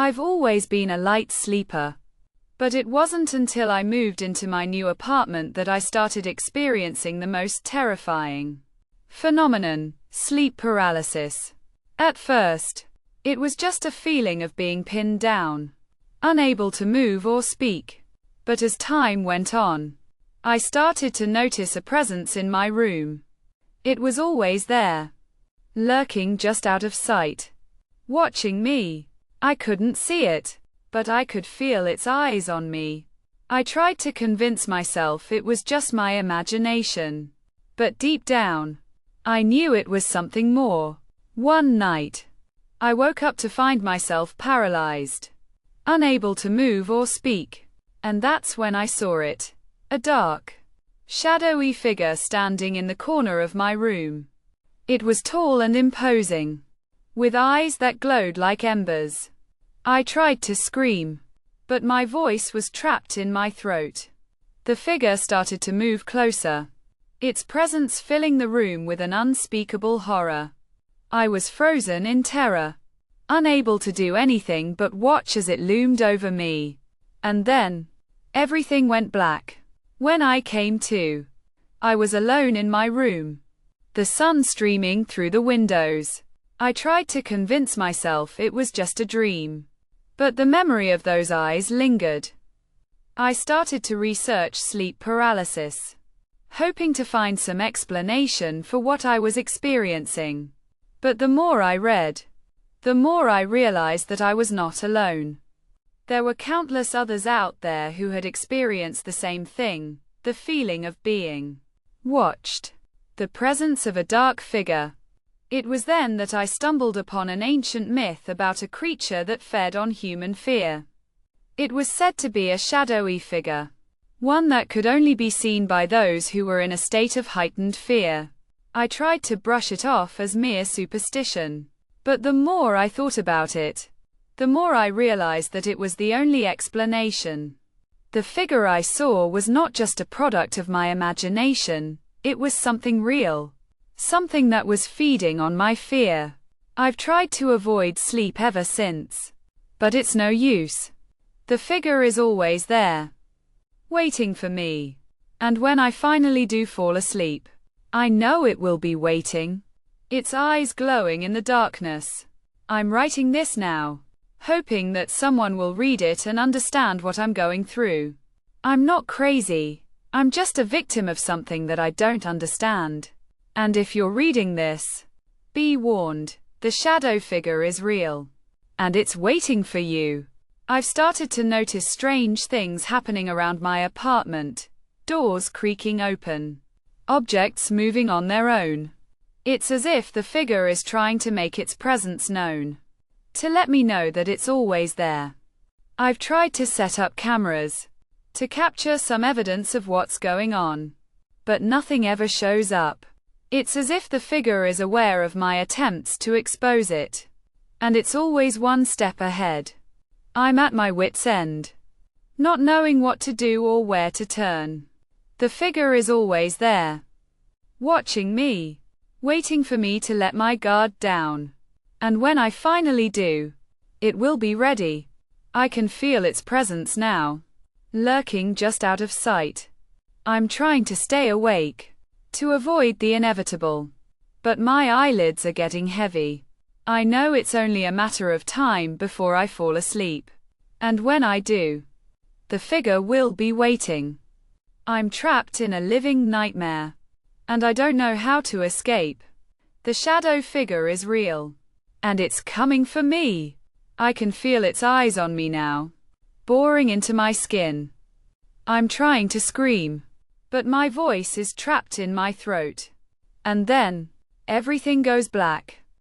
I've always been a light sleeper. But it wasn't until I moved into my new apartment that I started experiencing the most terrifying phenomenon, sleep paralysis. At first, it was just a feeling of being pinned down, unable to move or speak. But as time went on, I started to notice a presence in my room. It was always there, lurking just out of sight, watching me. I couldn't see it, but I could feel its eyes on me. I tried to convince myself it was just my imagination. But deep down, I knew it was something more. One night, I woke up to find myself paralyzed, unable to move or speak. And that's when I saw it. A dark, shadowy figure standing in the corner of my room. It was tall and imposing, with eyes that glowed like embers. I tried to scream, but my voice was trapped in my throat. The figure started to move closer, its presence filling the room with an unspeakable horror. I was frozen in terror, unable to do anything but watch as it loomed over me. And then, everything went black. When I came to, I was alone in my room, the sun streaming through the windows. I tried to convince myself it was just a dream, but the memory of those eyes lingered. I started to research sleep paralysis, hoping to find some explanation for what I was experiencing. But the more I read, the more I realized that I was not alone. There were countless others out there who had experienced the same thing, the feeling of being watched, the presence of a dark figure. It was then that I stumbled upon an ancient myth about a creature that fed on human fear. It was said to be a shadowy figure, one that could only be seen by those who were in a state of heightened fear. I tried to brush it off as mere superstition, but the more I thought about it, the more I realized that it was the only explanation. The figure I saw was not just a product of my imagination, it was something real. Something that was feeding on my fear. I've tried to avoid sleep ever since, but it's no use. The figure is always there, waiting for me. And when I finally do fall asleep, I know it will be waiting, its eyes glowing in the darkness. I'm writing this now, hoping that someone will read it and understand what I'm going through. I'm not crazy. I'm just a victim of something that I don't understand. And if you're reading this, be warned, the shadow figure is real. And it's waiting for you. I've started to notice strange things happening around my apartment. Doors creaking open. Objects moving on their own. It's as if the figure is trying to make its presence known, to let me know that it's always there. I've tried to set up cameras, to capture some evidence of what's going on. But nothing ever shows up. It's as if the figure is aware of my attempts to expose it. And it's always one step ahead. I'm at my wit's end, not knowing what to do or where to turn. The figure is always there, watching me, waiting for me to let my guard down. And when I finally do, it will be ready. I can feel its presence now, lurking just out of sight. I'm trying to stay awake, to avoid the inevitable. But my eyelids are getting heavy. I know it's only a matter of time before I fall asleep. And when I do, the figure will be waiting. I'm trapped in a living nightmare, and I don't know how to escape. The shadow figure is real, and it's coming for me. I can feel its eyes on me now, boring into my skin. I'm trying to scream, but my voice is trapped in my throat. And then, everything goes black.